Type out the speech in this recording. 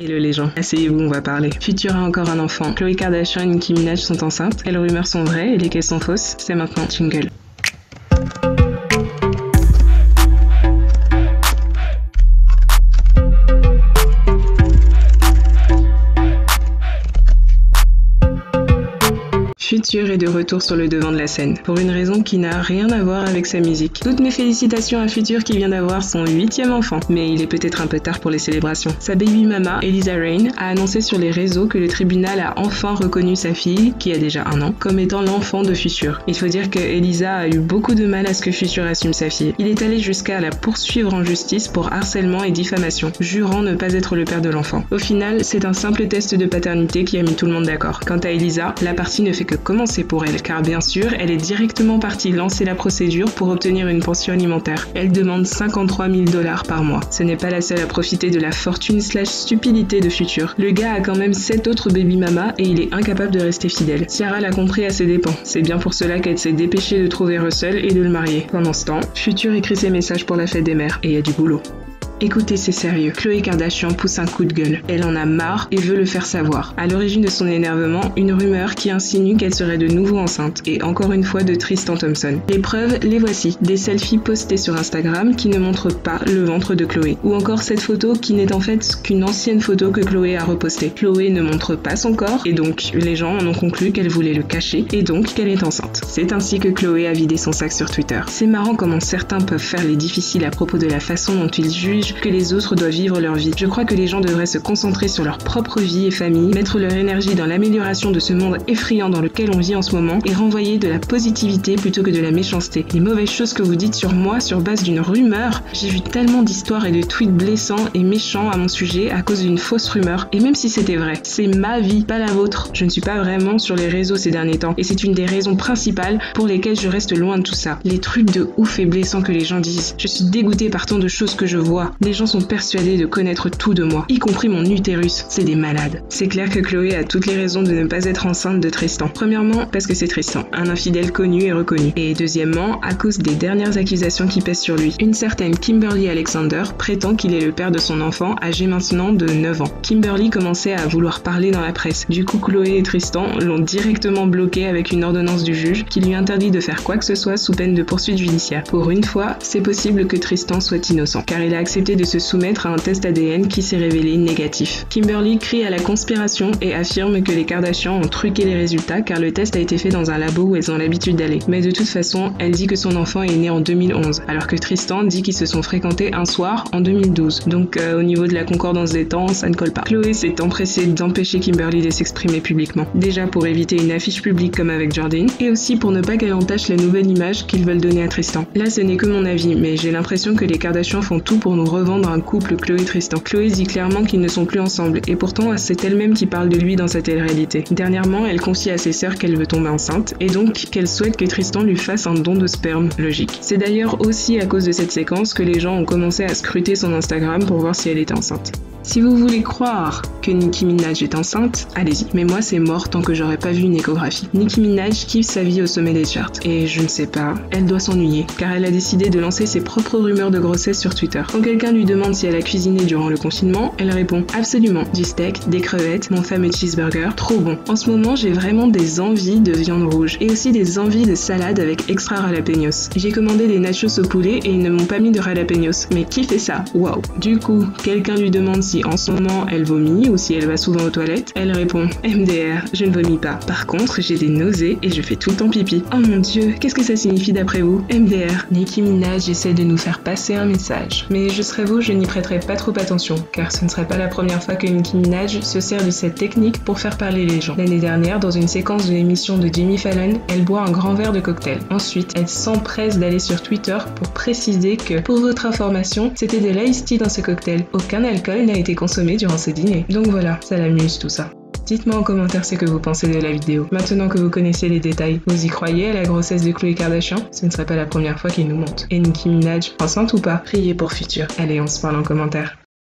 Hello les gens, asseyez-vous, on va parler. Future a encore un enfant. Khloé Kardashian et Nicki Minaj sont enceintes. Les rumeurs sont vraies et lesquelles sont fausses. C'est maintenant, jingle. Future est de retour sur le devant de la scène, pour une raison qui n'a rien à voir avec sa musique. Toutes mes félicitations à Future qui vient d'avoir son 8e enfant, mais il est peut-être un peu tard pour les célébrations. Sa baby mama, Elisa Reign, a annoncé sur les réseaux que le tribunal a enfin reconnu sa fille, qui a déjà 1 an, comme étant l'enfant de Future. Il faut dire que Elisa a eu beaucoup de mal à ce que Future assume sa fille. Il est allé jusqu'à la poursuivre en justice pour harcèlement et diffamation, jurant ne pas être le père de l'enfant. Au final, c'est un simple test de paternité qui a mis tout le monde d'accord. Quant à Elisa, la partie ne fait que commencer pour elle, car bien sûr, elle est directement partie lancer la procédure pour obtenir une pension alimentaire. Elle demande 53 000 $ par mois. Ce n'est pas la seule à profiter de la fortune / stupidité de Future. Le gars a quand même 7 autres baby mamas et il est incapable de rester fidèle. Ciara l'a compris à ses dépens. C'est bien pour cela qu'elle s'est dépêchée de trouver Russell et de le marier. Pendant ce temps, Future écrit ses messages pour la fête des mères et il y a du boulot. Écoutez, c'est sérieux. Khloé Kardashian pousse un coup de gueule. Elle en a marre et veut le faire savoir. À l'origine de son énervement, une rumeur qui insinue qu'elle serait de nouveau enceinte. Et encore une fois de Tristan Thompson. Les preuves, les voici. Des selfies postées sur Instagram qui ne montrent pas le ventre de Khloé. Ou encore cette photo qui n'est en fait qu'une ancienne photo que Khloé a repostée. Khloé ne montre pas son corps et donc les gens en ont conclu qu'elle voulait le cacher et donc qu'elle est enceinte. C'est ainsi que Khloé a vidé son sac sur Twitter. C'est marrant comment certains peuvent faire les difficiles à propos de la façon dont ils jugent que les autres doivent vivre leur vie. Je crois que les gens devraient se concentrer sur leur propre vie et famille, mettre leur énergie dans l'amélioration de ce monde effrayant dans lequel on vit en ce moment et renvoyer de la positivité plutôt que de la méchanceté. Les mauvaises choses que vous dites sur moi sur base d'une rumeur, j'ai vu tellement d'histoires et de tweets blessants et méchants à mon sujet à cause d'une fausse rumeur. Et même si c'était vrai, c'est ma vie, pas la vôtre. Je ne suis pas vraiment sur les réseaux ces derniers temps et c'est une des raisons principales pour lesquelles je reste loin de tout ça. Les trucs de ouf et blessants que les gens disent. Je suis dégoûtée par tant de choses que je vois. Les gens sont persuadés de connaître tout de moi, y compris mon utérus. C'est des malades. C'est clair que Khloé a toutes les raisons de ne pas être enceinte de Tristan. Premièrement, parce que c'est Tristan, un infidèle connu et reconnu. Et deuxièmement, à cause des dernières accusations qui pèsent sur lui. Une certaine Kimberly Alexander prétend qu'il est le père de son enfant, âgé maintenant de 9 ans. Kimberly commençait à vouloir parler dans la presse. Du coup, Khloé et Tristan l'ont directement bloqué avec une ordonnance du juge qui lui interdit de faire quoi que ce soit sous peine de poursuite judiciaire. Pour une fois, c'est possible que Tristan soit innocent, car il a accepté de se soumettre à un test ADN qui s'est révélé négatif. Kimberly crie à la conspiration et affirme que les Kardashian ont truqué les résultats car le test a été fait dans un labo où elles ont l'habitude d'aller. Mais de toute façon, elle dit que son enfant est né en 2011, alors que Tristan dit qu'ils se sont fréquentés un soir en 2012. Donc au niveau de la concordance des temps, ça ne colle pas. Khloé s'est empressée d'empêcher Kimberly de s'exprimer publiquement. Déjà pour éviter une affiche publique comme avec Jordyn, et aussi pour ne pas qu'elle entache la nouvelle image qu'ils veulent donner à Tristan. Là ce n'est que mon avis, mais j'ai l'impression que les Kardashian font tout pour nous revendre un couple Khloé-Tristan. Khloé dit clairement qu'ils ne sont plus ensemble et pourtant c'est elle-même qui parle de lui dans sa télé-réalité. Dernièrement, elle confie à ses sœurs qu'elle veut tomber enceinte et donc qu'elle souhaite que Tristan lui fasse un don de sperme, logique. C'est d'ailleurs aussi à cause de cette séquence que les gens ont commencé à scruter son Instagram pour voir si elle était enceinte. Si vous voulez croire que Nicki Minaj est enceinte, allez-y. Mais moi, c'est mort tant que j'aurais pas vu une échographie. Nicki Minaj kiffe sa vie au sommet des charts. Et je ne sais pas, elle doit s'ennuyer, car elle a décidé de lancer ses propres rumeurs de grossesse sur Twitter. Quand quelqu'un lui demande si elle a cuisiné durant le confinement, elle répond « Absolument, du steak, des crevettes, mon fameux cheeseburger, trop bon. En ce moment, j'ai vraiment des envies de viande rouge, et aussi des envies de salade avec extra jalapenos. J'ai commandé des nachos au poulet et ils ne m'ont pas mis de jalapenos. Mais qui fait ça? Waouh. Du coup, quelqu'un lui demande si en ce moment elle vomit ou si elle va souvent aux toilettes, elle répond « MDR, je ne vomis pas. Par contre, j'ai des nausées et je fais tout le temps pipi. Oh mon dieu, qu'est-ce que ça signifie d'après vous? MDR. » Nicki Minaj essaie de nous faire passer un message. Mais je serais vous, je n'y prêterai pas trop attention, car ce ne serait pas la première fois que Nicki Minaj se sert de cette technique pour faire parler les gens. L'année dernière, dans une séquence de l'émission de Jimmy Fallon, elle boit un grand verre de cocktail. Ensuite, elle s'empresse d'aller sur Twitter pour préciser que, pour votre information, c'était de l'ice tea dans ce cocktail. Aucun alcool n'a été consommé durant ce dîner. Donc voilà, ça l'amuse tout ça. Dites-moi en commentaire ce que vous pensez de la vidéo. Maintenant que vous connaissez les détails, vous y croyez à la grossesse de Khloé Kardashian? Ce ne serait pas la première fois qu'il nous monte. Et Nicki Minaj, enceinte ou pas? Priez pour Future. Allez, on se parle en commentaire.